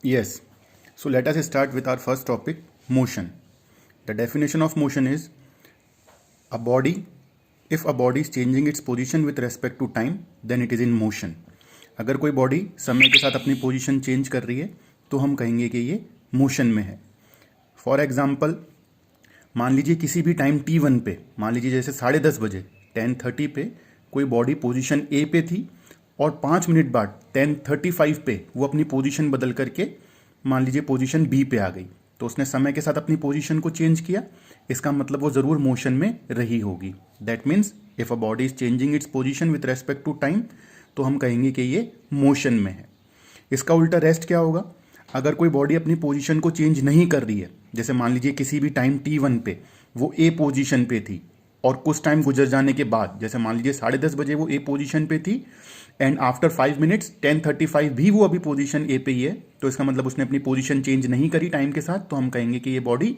Yes. So let us start with our first topic, motion. The definition of motion is a body, if a body is changing its position with respect to time, then it is in motion. अगर कोई body समय के साथ अपनी position change कर रही है तो हम कहेंगे कि ये मोशन में है. फॉर एग्जाम्पल, मान लीजिए किसी भी टाइम T1 पे, मान लीजिए जैसे 10:30 बजे 10:30 पे कोई बॉडी पोजीशन A पे थी और 5 मिनट बाद 10:35 पे वो अपनी पोजीशन बदल करके मान लीजिए पोजीशन B पे आ गई, तो उसने समय के साथ अपनी पोजीशन को चेंज किया. इसका मतलब वो ज़रूर मोशन में रही होगी. That means if a body is changing its position with respect to time तो हम कहेंगे कि ये मोशन में है. इसका उल्टा रेस्ट क्या होगा? अगर कोई बॉडी अपनी पोजीशन को चेंज नहीं कर रही है, जैसे मान लीजिए किसी भी टाइम T1 पे वो A पोजीशन पे थी और कुछ टाइम गुजर जाने के बाद, जैसे मान लीजिए 10:30 बजे वो A पोजीशन पे थी एंड आफ्टर 5 मिनट्स 10:35 भी वो अभी पोजीशन A पे ही है, तो इसका मतलब उसने अपनी पोजीशन चेंज नहीं करी टाइम के साथ, तो हम कहेंगे कि ये बॉडी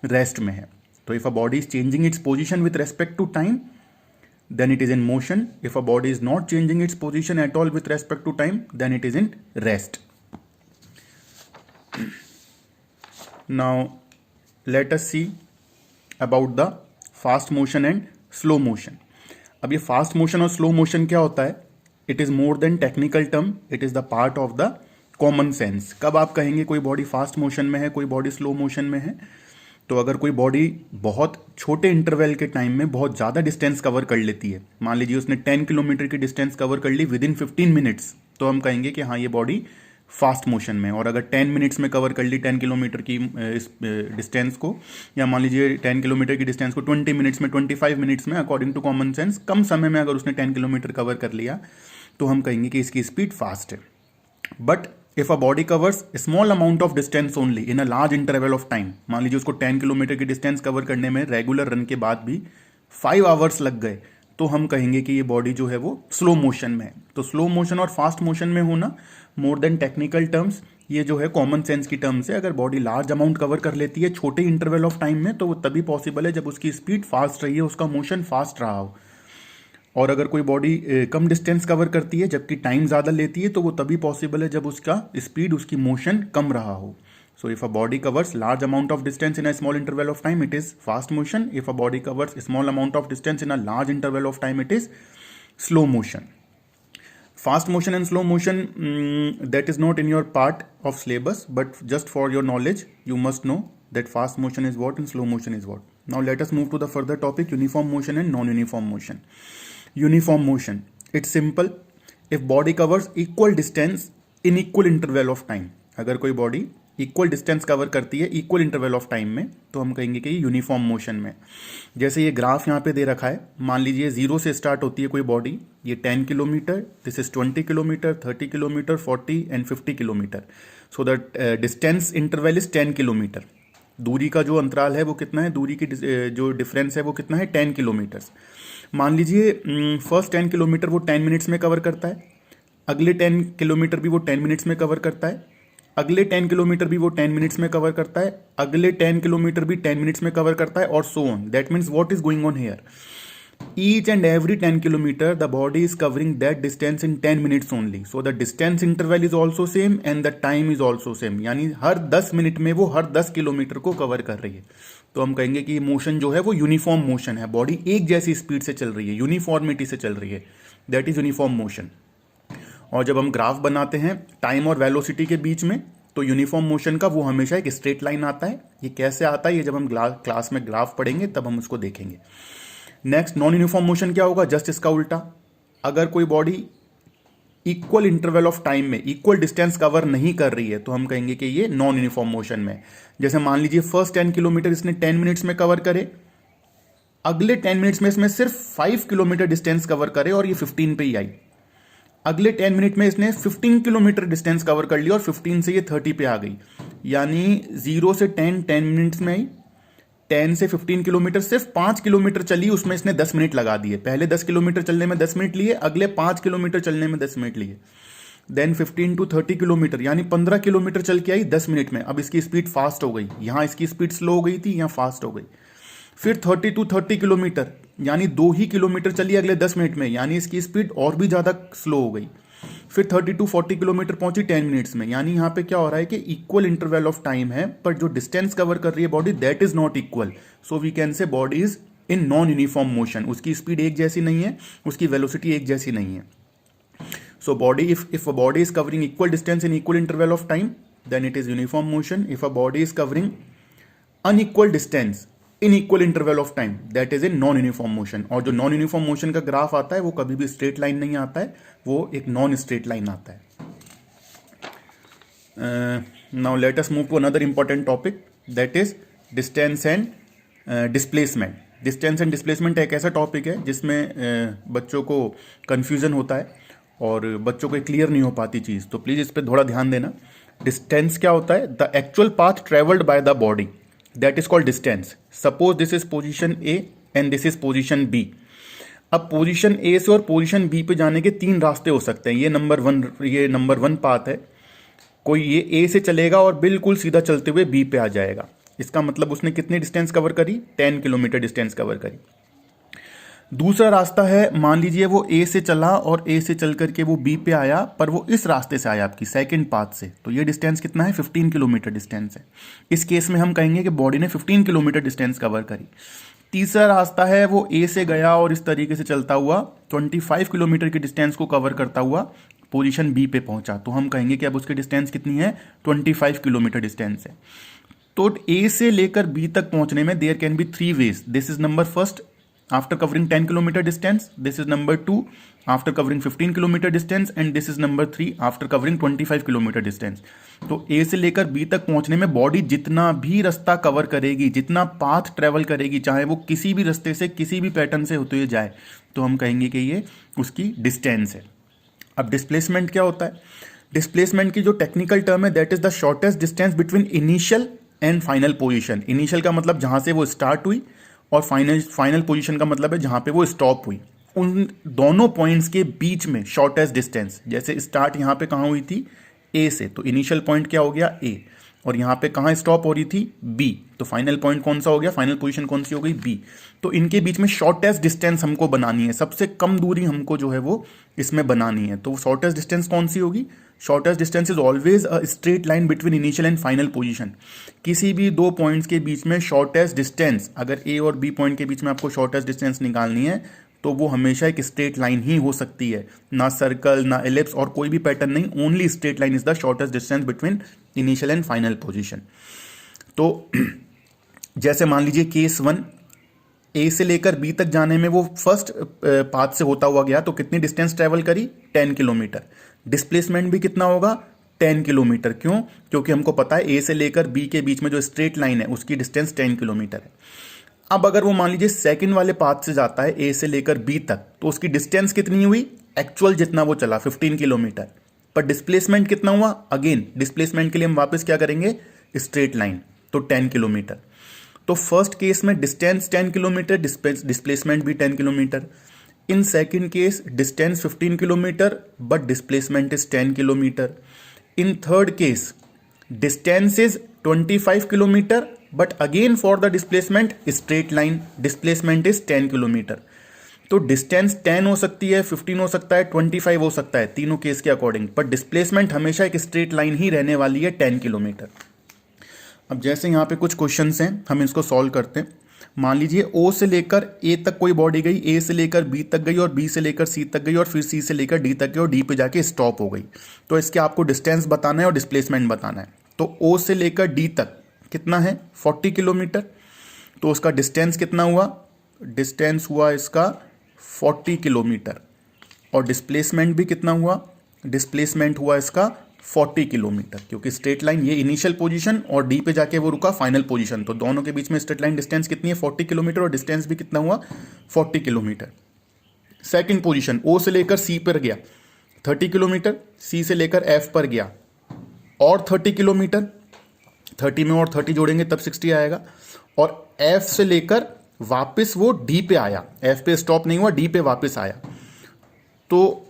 रेस्ट में है. तो if a body is changing its position with respect to time then it is in motion. If a body is not changing its position at all with respect to time, then it is in rest. Now let us see about the fast motion and slow motion. अब ये fast motion और slow motion क्या होता है? It is more than technical term, it is the part of the common sense. कब आप कहेंगे कोई बॉडी फास्ट मोशन में है, कोई बॉडी स्लो मोशन में है? तो अगर कोई बॉडी बहुत छोटे इंटरवल के टाइम में बहुत ज़्यादा डिस्टेंस कवर कर लेती है, मान लीजिए उसने 10 किलोमीटर की डिस्टेंस कवर कर ली विद इन 15 मिनट्स, तो हम कहेंगे कि हाँ ये बॉडी फास्ट मोशन में. और अगर 10 मिनट्स में कवर कर ली 10 किलोमीटर की इस डिस्टेंस को, या मान लीजिए 10 किलोमीटर की डिस्टेंस को 20 मिनट्स में, 25 मिनट्स में, अकॉर्डिंग टू कॉमन सेंस कम समय में अगर उसने 10 किलोमीटर कवर कर लिया तो हम कहेंगे कि इसकी स्पीड फास्ट है. But if a body covers small amount of distance only in a large interval of time, मान लीजिए उसको 10 किलोमीटर की डिस्टेंस कवर करने में रेगुलर रन के बाद भी 5 आवर्स लग गए, तो हम कहेंगे कि ये बॉडी जो है वो स्लो मोशन में है. तो स्लो मोशन और फास्ट मोशन में होना मोर देन टेक्निकल टर्म्स, ये जो है कॉमन सेंस की टर्म्स है. अगर बॉडी लार्ज अमाउंट कवर कर लेती है छोटे इंटरवल ऑफ टाइम में तो वो तभी पॉसिबल है जब उसकी स्पीड फास्ट रही है, उसका मोशन फास्ट रहा हो. और अगर कोई बॉडी कम डिस्टेंस कवर करती है जबकि टाइम ज़्यादा लेती है तो वो तभी पॉसिबल है जब उसका स्पीड, उसकी मोशन कम रहा हो. So if a body covers large amount of distance in a small interval of time it is fast motion. If a body covers small amount of distance in a large interval of time it is slow motion. Fast motion and slow motion, that is not in your part of syllabus, but just for your knowledge you must know that fast motion is what and slow motion is what. Now let us move to the further topic, uniform motion and non-uniform motion. Uniform motion, it's simple. If body covers equal distance in equal interval of time, अगर कोई body equal distance cover करती है equal interval of time में तो हम कहेंगे कि uniform motion में. जैसे ये ग्राफ यहाँ पे दे रखा है, मान लीजिए 0 से स्टार्ट होती है कोई बॉडी, ये 10 kilometre, this is 20 kilometre, 30 kilometre, 40 and 50 kilometre. So that distance interval is 10 kilometre. दूरी का जो अंतराल है वो कितना है, दूरी की जो डिफरेंस है वो कितना है, 10 किलोमीटर्स. मान लीजिए फर्स्ट 10 किलोमीटर वो 10 मिनट्स में कवर करता है, अगले 10 किलोमीटर भी वो 10 मिनट्स में कवर करता है, अगले 10 किलोमीटर भी वो 10 मिनट्स में कवर करता है, अगले 10 किलोमीटर भी 10 मिनट्स में कवर करता है, और so on. That means what is going on here, each and every 10 kilometre the body is covering that distance in 10 minutes only. So the distance interval is also same and the time is also same. यानी हर 10 minute में वो हर 10 kilometre को cover कर रही है. तो हम कहेंगे कि मोशन जो है वो यूनिफॉर्म मोशन है, बॉडी एक जैसी स्पीड से चल रही है, यूनिफॉर्मिटी से चल रही है. That is uniform motion. और जब हम ग्राफ बनाते हैं टाइम और वेलोसिटी के बीच में तो यूनिफॉर्म मोशन का वो हमेशा एक स्ट्रेट लाइन आता है. ये कैसे आता है, ये जब हम क्लास में ग्राफ पढ़ेंगे तब हम उसको देखेंगे. नेक्स्ट, नॉन यूनिफॉर्म मोशन क्या होगा, जस्ट इसका उल्टा. अगर कोई body equal interval of time में इक्वल डिस्टेंस कवर नहीं कर रही है तो हम कहेंगे कि ये नॉन यूनिफॉर्म मोशन में. जैसे मान लीजिए फर्स्ट 10 किलोमीटर इसने 10 मिनट्स में कवर करे, अगले 10 मिनट्स में इसमें सिर्फ 5 किलोमीटर डिस्टेंस कवर करे और ये 15 पे ही आई. अगले 10 मिनट में इसने 15 किलोमीटर डिस्टेंस कवर कर लिया और 15 से ये 30 पे आ गई. यानी 0 से 10 मिनट्स में आई, 10 से 15 किलोमीटर सिर्फ 5 किलोमीटर चली, उसमें इसने 10 मिनट लगा दिए. पहले 10 किलोमीटर चलने में 10 मिनट लिए, अगले 5 किलोमीटर चलने में 10 मिनट लिए. देन 15 टू 30 किलोमीटर यानी 15 किलोमीटर चल के आई 10 मिनट में. अब इसकी स्पीड फास्ट हो गई, यहां इसकी स्पीड स्लो हो गई थी, यहां फास्ट हो गई. फिर 30 टू 30 किलोमीटर यानी 2 ही किलोमीटर चली अगले 10 मिनट में, यानी इसकी स्पीड और भी ज़्यादा स्लो हो गई. फिर 30 to 40 किलोमीटर पहुंची 10 मिनट्स में। यानी यहाँ पे क्या हो रहा है कि इक्वल इंटरवल ऑफ टाइम है, पर जो डिस्टेंस कवर कर रही है body that is not equal. So we can say body is in non uniform motion. उसकी स्पीड एक जैसी नहीं है, उसकी वेलोसिटी एक जैसी नहीं है। So body if a body is covering equal distance in equal interval of time, then it is uniform motion. If a body is covering unequal distance in equal interval of time, that is in non-uniform motion. और जो non uniform motion का graph आता है वो कभी भी straight line नहीं आता है, वो एक नॉन स्ट्रेट लाइन आता है। Now let us move to another important topic, that is distance and displacement. Distance and displacement एक ऐसा टॉपिक है जिसमें बच्चों को कन्फ्यूजन होता है और बच्चों को क्लियर नहीं हो पाती चीज़, तो प्लीज़ इस पर थोड़ा ध्यान देना। डिस्टेंस क्या होता है? The actual path travelled by the body, that is called distance. Suppose this is position A and this is position B. अब पोजीशन ए से और पोजीशन बी पे जाने के 3 रास्ते हो सकते हैं। ये नंबर वन पाथ है। कोई ये ए से चलेगा और बिल्कुल सीधा चलते हुए बी पे आ जाएगा। इसका मतलब उसने कितनी डिस्टेंस कवर करी? 10 किलोमीटर डिस्टेंस कवर करी। दूसरा रास्ता है, मान लीजिए वो ए से चला और ए से चल करके वो बी पे आया, पर वो इस रास्ते से आया आपकी सेकंड पाथ से, तो ये डिस्टेंस कितना है? 15 किलोमीटर डिस्टेंस है। इस केस में हम कहेंगे कि बॉडी ने 15 किलोमीटर डिस्टेंस कवर करी। तीसरा रास्ता है, वो ए से गया और इस तरीके से चलता हुआ 25 किलोमीटर की डिस्टेंस को कवर करता हुआ पोजीशन बी पे पहुंचा, तो हम कहेंगे कि अब उसकी डिस्टेंस कितनी है? 25 किलोमीटर डिस्टेंस है। तो ए से लेकर बी तक पहुंचने में there can be 3 ways. This is number first after covering 10 kilometer distance, this is number 2 after covering 15 kilometer distance, and this is number 3 after covering 25 kilometer distance. तो A से लेकर B तक पहुंचने में बॉडी जितना भी रास्ता कवर करेगी, जितना पाथ ट्रेवल करेगी, चाहे वो किसी भी रास्ते से किसी भी पैटर्न से होते हुए जाए, तो हम कहेंगे कि ये उसकी डिस्टेंस है। अब डिस्प्लेसमेंट क्या होता है? डिस्प्लेसमेंट की जो टेक्निकल टर्म है that is the shortest distance between initial and final position. Initial का मतलब जहां से वो स्टार्ट हुई, और फाइनल पोजीशन का मतलब है जहां पे वो स्टॉप हुई। उन दोनों पॉइंट्स के बीच में शॉर्टेस्ट डिस्टेंस, जैसे स्टार्ट यहां पे कहां हुई थी? ए से, तो इनिशियल पॉइंट क्या हो गया? ए। और यहां पे कहां स्टॉप हो रही थी? बी। तो फाइनल पॉइंट कौन सा हो गया? फाइनल पोजीशन कौन सी हो गई? बी। तो इनके बीच में शॉर्टेस्ट डिस्टेंस हमको बनानी है, सबसे कम दूरी हमको जो है वो इसमें बनानी है। तो शॉर्टेस्ट डिस्टेंस कौन सी होगी? Shortest distance is always a straight line between initial and final position. किसी भी 2 पॉइंट्स के बीच में शॉर्टेस्ट डिस्टेंस, अगर ए और बी पॉइंट के बीच में आपको शॉर्टेस्ट डिस्टेंस निकालनी है, तो वो हमेशा एक स्ट्रेट लाइन ही हो सकती है, ना सर्कल, ना एलिप्स और कोई भी पैटर्न नहीं। Only straight line is the shortest distance between initial and final position. तो जैसे मान लीजिए केस 1, ए से लेकर बी तक जाने में वो फर्स्ट पाथ से होता हुआ गया, तो कितनी डिस्टेंस ट्रेवल करी? 10 किलोमीटर। डिस्प्लेसमेंट भी कितना होगा? 10 किलोमीटर। क्यों? क्योंकि हमको पता है ए से लेकर बी के बीच में जो स्ट्रेट लाइन है उसकी डिस्टेंस 10 किलोमीटर है। अब अगर वो मान लीजिए सेकंड वाले पाथ से जाता है ए से लेकर बी तक, तो उसकी डिस्टेंस कितनी हुई? एक्चुअल जितना वो चला 15 किलोमीटर, पर डिस्प्लेसमेंट कितना हुआ? अगेन डिस्प्लेसमेंट के लिए हम वापस क्या करेंगे? स्ट्रेट लाइन, तो 10 किलोमीटर। तो फर्स्ट केस में डिस्टेंस 10 किलोमीटर, डिस्प्लेसमेंट भी 10 kilometre. In second case distance 15 kilometre but displacement is 10 kilometre. In third case distance is 25 kilometre but again for the displacement straight line, displacement is 10 kilometre. तो distance 10 हो सकती है, 15 हो सकता है, 25 हो सकता है, तीनों केस के अकॉर्डिंग, पर डिस्प्लेसमेंट हमेशा एक स्ट्रेट लाइन ही रहने वाली है 10 किलोमीटर। अब जैसे यहाँ पे कुछ क्वेश्चंस हैं, हम इसको सॉल्व करते हैं। मान लीजिए ओ से लेकर ए तक कोई बॉडी गई, ए से लेकर बी तक गई और बी से लेकर सी तक गई और फिर सी से लेकर डी तक गई और डी पे जाके स्टॉप हो गई। तो इसके आपको डिस्टेंस बताना है और डिस्प्लेसमेंट बताना है। तो ओ से लेकर डी तक कितना है? 40 किलोमीटर। तो उसका डिस्टेंस कितना हुआ? डिस्टेंस हुआ इसका 40 किलोमीटर। और डिस्प्लेसमेंट भी कितना हुआ? डिस्प्लेसमेंट हुआ इसका 40 किलोमीटर, क्योंकि स्ट्रेट लाइन ये इनिशियल पोजीशन और डी पे जाके वो रुका फाइनल पोजीशन, तो दोनों के बीच में स्ट्रेट लाइन डिस्टेंस कितनी है? 40 किलोमीटर, और डिस्टेंस भी कितना हुआ? 40 किलोमीटर। सेकंड पोजीशन ओ से लेकर सी पर गया 30 किलोमीटर, सी से लेकर एफ पर गया और 30 किलोमीटर, 30 में और 30 जोड़ेंगे तब 60 आएगा, और एफ से लेकर वापस वो डी पे आया, एफ पे स्टॉप नहीं हुआ, डी पे वापस आया। तो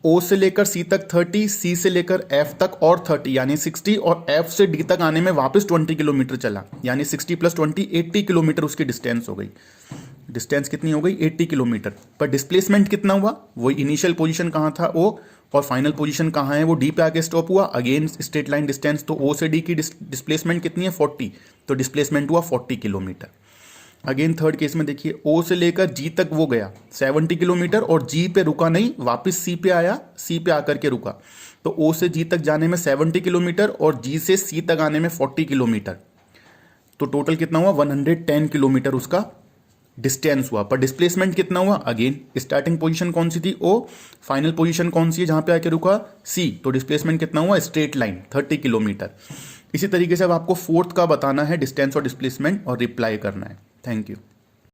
ओ से लेकर सी तक 30, सी से लेकर एफ तक और 30 यानी 60, और एफ से डी तक आने में वापस 20 किलोमीटर चला, यानी 60 + 20 80 किलोमीटर उसकी डिस्टेंस हो गई। डिस्टेंस कितनी हो गई? 80 किलोमीटर। पर डिस्प्लेसमेंट कितना हुआ? वो इनिशियल पोजीशन कहाँ था? वो और फाइनल पोजीशन कहाँ है, वो डी पे आके स्टॉप हुआ, अगेन स्ट्रेट लाइन डिस्टेंस, तो ओ से डी की डिस्प्लेसमेंट कितनी है 40, तो डिस्प्लेसमेंट हुआ 40 किलोमीटर। अगेन थर्ड केस में देखिए ओ से लेकर जी तक वो गया 70 किलोमीटर और जी पे रुका नहीं, वापस सी पे आया, सी पे आकर के रुका, तो ओ से जी तक जाने में 70 किलोमीटर और जी से सी तक आने में 40 किलोमीटर, तो टोटल कितना हुआ 110 किलोमीटर उसका डिस्टेंस हुआ। पर डिस्प्लेसमेंट कितना हुआ, अगेन स्टार्टिंग पोजीशन कौन सी थी ओ, फाइनल पोजीशन कौन सी है जहां पे आके रुका सी, तो डिस्प्लेसमेंट कितना हुआ स्ट्रेट लाइन 30 किलोमीटर। इसी तरीके से अब आपको फोर्थ का बताना है डिस्टेंस और डिस्प्लेसमेंट और रिप्लाई करना है। Thank you.